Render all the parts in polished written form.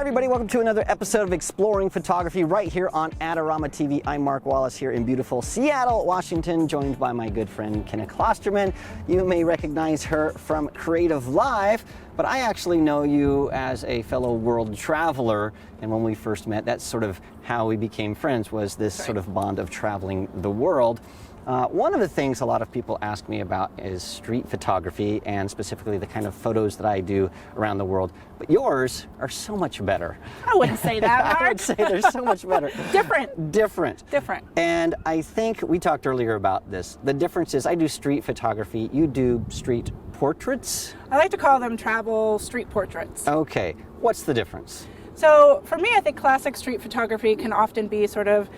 everybody, welcome to another episode of Exploring Photography right here on Adorama TV. I'm Mark Wallace here in beautiful Seattle, Washington, joined by my good friend Kenna Klosterman. You may recognize her from creativeLIVE, but I actually know you as a fellow world traveler, and when we first met, that's sort of how we became friends, was this sort of bond of traveling the world. One of the things a lot of people ask me about is street photography, and specifically the kind of photos that I do around the world. But yours are so much better. I wouldn't say that, Mark. I would say they're so much better. Different. And I think we talked earlier about this. The difference is I do street photography, you do street portraits? I like to call them travel street portraits. Okay, what's the difference? So for me, I think classic street photography can often be sort of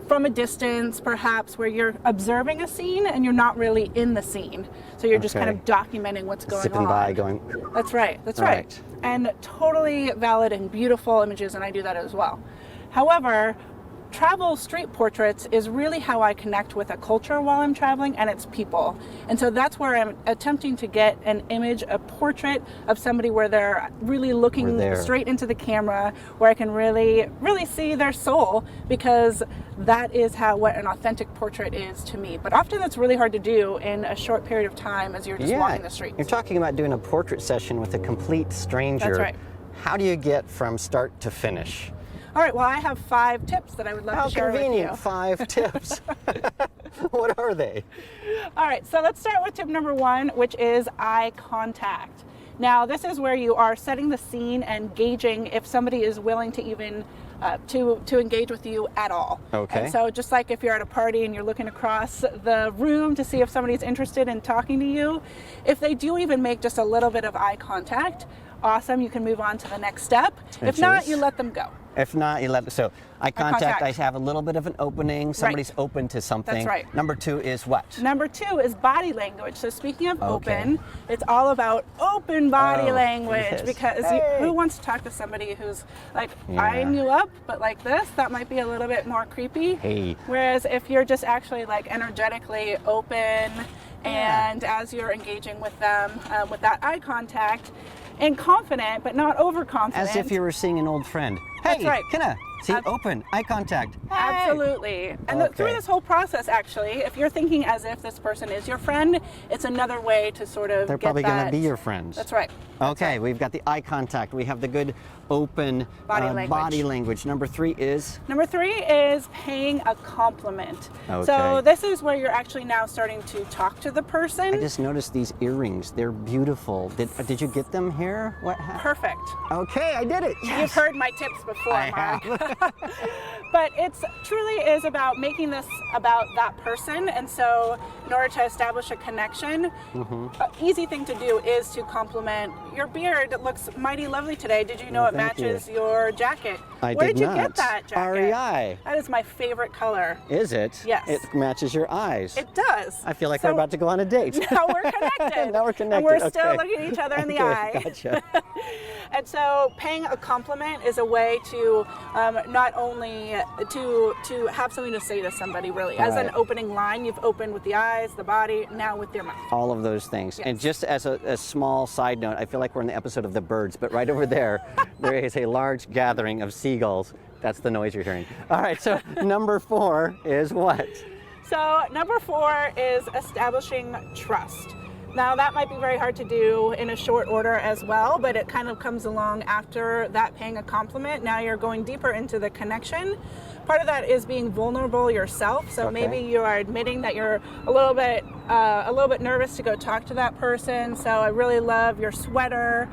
from a distance, perhaps, where you're observing a scene and you're not really in the scene. So you're just kind of documenting what's going on. Zipping by, going... That's right. And totally valid and beautiful images, and I do that as well. However, travel street portraits is really how I connect with a culture while I'm traveling and its people. And so that's where I'm attempting to get an image, a portrait of somebody where they're really looking straight into the camera, where I can really see their soul, because that is what an authentic portrait is to me. But often that's really hard to do in a short period of time as you're just walking the streets. You're talking about doing a portrait session with a complete stranger. That's right. How do you get from start to finish? All right, well, I have 5 tips that I would love to share with you. How convenient, 5 tips. What are they? All right, so let's start with tip number 1, which is eye contact. Now, this is where you are setting the scene and gauging if somebody is willing to even to engage with you at all. Okay. And so just like if you're at a party and you're looking across the room to see if somebody's interested in talking to you, if they do even make just a little bit of eye contact, awesome, you can move on to the next step. If not, you let them go. If not, you let them. So eye contact, I have a little bit of an opening. Somebody's open to something. That's right. Number 2 is what? Number 2 is body language. So speaking of open, it's all about open body language, because who wants to talk to somebody who's like eyeing you up, but like this? That might be a little bit more creepy. Whereas if you're just actually like energetically open and as you're engaging with them with that eye contact, and confident, but not overconfident. As if you were seeing an old friend. Hey, that's right. Kenna, see, open, eye contact. Hey. Absolutely. And through this whole process, actually, if you're thinking as if this person is your friend, it's another way to sort of They're probably going to be your friends. That's right. Okay, we've got the eye contact. We have the good open body language. Number 3 is? Number 3 is paying a compliment. Okay. So this is where you're actually now starting to talk to the person. I just noticed these earrings. They're beautiful. Did you get them here? What? Perfect. Okay, I did it. Yes. You've heard my tips before, Mark. But it truly is about making this about that person. And so in order to establish a connection, an easy thing to do is to compliment your beard. It looks mighty lovely today. Did you know it matches your jacket? Where did you get that jacket? REI. That is my favorite color. Is it? Yes. It matches your eyes. It does. I feel like we're about to go on a date. Now we're connected. Now we're connected. And we're still looking at each other in the eye. Gotcha. And so paying a compliment is a way to not only to have something to say to somebody, really. As an opening line, you've opened with the eyes, the body, now with your mouth. All of those things. Yes. And just as a small side note, I feel like we're in the episode of The Birds, but right over there, there is a large gathering of seagulls. That's the noise you're hearing. All right, so number 4 is what? So number 4 is establishing trust. Now that might be very hard to do in a short order as well, but it kind of comes along after that paying a compliment. Now you're going deeper into the connection. Part of that is being vulnerable yourself. So maybe you are admitting that you're a little bit nervous to go talk to that person. So I really love your sweater.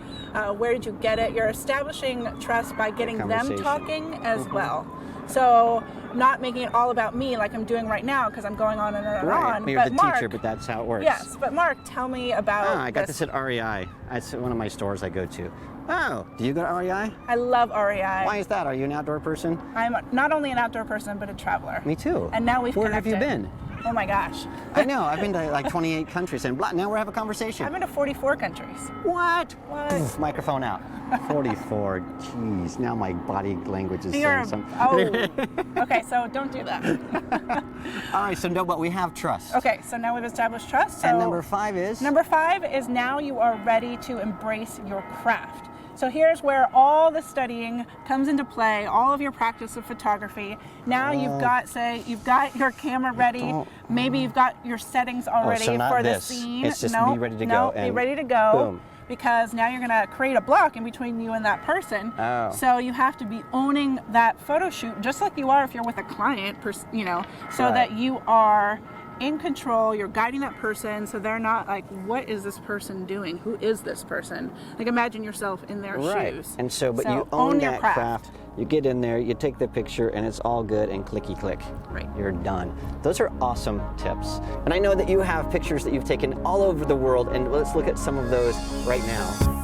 Where did you get it? You're establishing trust by getting them talking as well. So not making it all about me like I'm doing right now, because I'm going on and on. You're the teacher, but that's how it works. Yes, but Mark, tell me about I got this at REI. That's one of my stores I go to. Oh, do you go to REI? I love REI. Why is that? Are you an outdoor person? I'm not only an outdoor person, but a traveler. Me too. And now we've connected. Where have you been? Oh my gosh. I know, I've been to like 28 countries, and now we're having a conversation. I've been to 44 countries. What? Microphone out. 44, jeez, now my body language is saying something. Oh, okay, so don't do that. All right, so no, but we have trust. Okay, so now we've established trust. So and number 5 is? Number 5 is now you are ready to embrace your craft. So here's where all the studying comes into play, all of your practice of photography. Now you've got, say, you've got your camera ready, maybe you've got your settings already for the scene. It's just be ready to go. No, be ready to go. Boom. Because now you're going to create a block in between you and that person. Oh. So you have to be owning that photo shoot just like you are if you're with a client, you know, so that you are in control, you're guiding that person so they're not like, what is this person doing? Who is this person? Like imagine yourself in their shoes. And so, but you own that craft. You get in there, you take the picture, and it's all good and clicky click. Right. You're done. Those are awesome tips. And I know that you have pictures that you've taken all over the world, and let's look at some of those right now.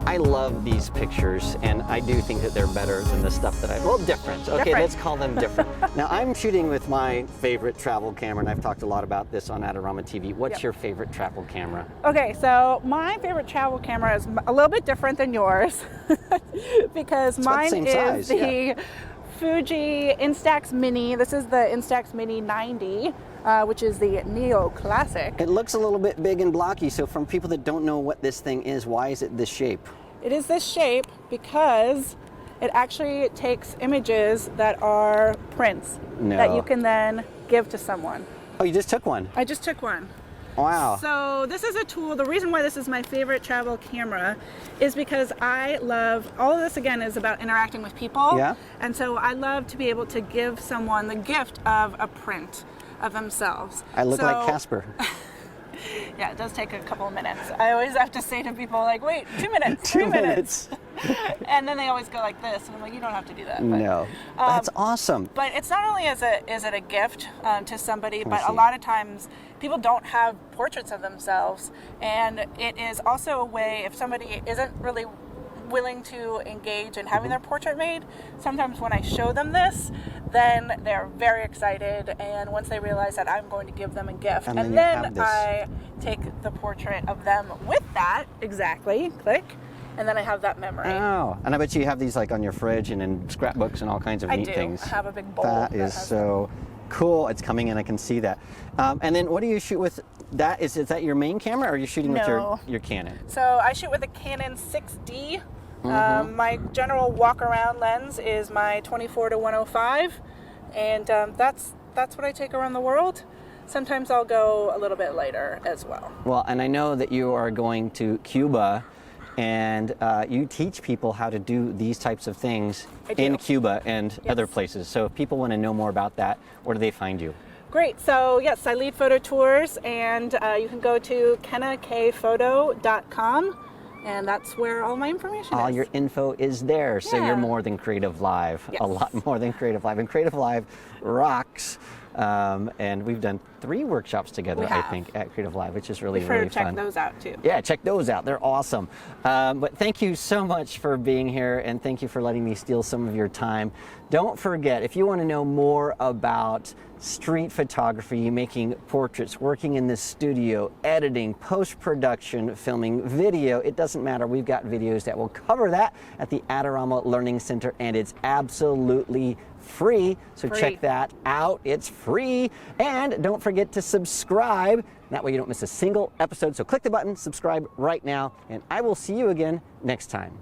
I love these pictures, and I do think that they're better than the stuff that well, different. Okay, let's call them different. Now, I'm shooting with my favorite travel camera, and I've talked a lot about this on Adorama TV. What's your favorite travel camera? Okay, so my favorite travel camera is a little bit different than yours because mine is the Fuji Instax Mini. This is the Instax Mini 90. Which is the Neo Classic. It looks a little bit big and blocky, so from people that don't know what this thing is, why is it this shape? It is this shape because it actually takes images that are prints that you can then give to someone. Oh, you just took one? I just took one. Wow. So this is a tool. The reason why this is my favorite travel camera is because I love, all of this again is about interacting with people. Yeah. And so I love to be able to give someone the gift of a print of themselves. I look like Casper. Yeah, it does take a couple of minutes. I always have to say to people like, wait, 2 minutes, 3 minutes. And then they always go like this, and I'm like, you don't have to do that. But, no, that's awesome. But it's not only is it a gift to somebody, but a lot of times people don't have portraits of themselves, and it is also a way if somebody isn't really willing to engage in having their portrait made, sometimes when I show them this, then they're very excited, and once they realize that I'm going to give them a gift, and then I take the portrait of them with that, click, and then I have that memory. Oh, and I bet you have these like on your fridge and in scrapbooks and all kinds of neat things. I have a big bowl. That is so cool. It's coming in, I can see that. And then what do you shoot with? Is that your main camera, or are you shooting with your Canon? So I shoot with a Canon 6D. My general walk-around lens is my 24-105, and that's what I take around the world. Sometimes I'll go a little bit later as well. Well, and I know that you are going to Cuba, and you teach people how to do these types of things in Cuba and other places. So if people want to know more about that, where do they find you? Great. So yes, I lead photo tours, and you can go to kennakphoto.com. And that's where all my information is. All your info is there, so you're more than creativeLIVE. Yes. A lot more than creativeLIVE. And creativeLIVE rocks. And we've done 3 workshops together, I think, at creativeLIVE, which is really, really fun. Check those out, too. Yeah, check those out. They're awesome. But thank you so much for being here, and thank you for letting me steal some of your time. Don't forget, if you want to know more about street photography, making portraits, working in the studio, editing, post-production, filming video, it doesn't matter. We've got videos that will cover that at the Adorama Learning Center, and it's absolutely free. So check that out. It's free. And don't forget to subscribe. That way you don't miss a single episode. So click the button, subscribe right now, and I will see you again next time.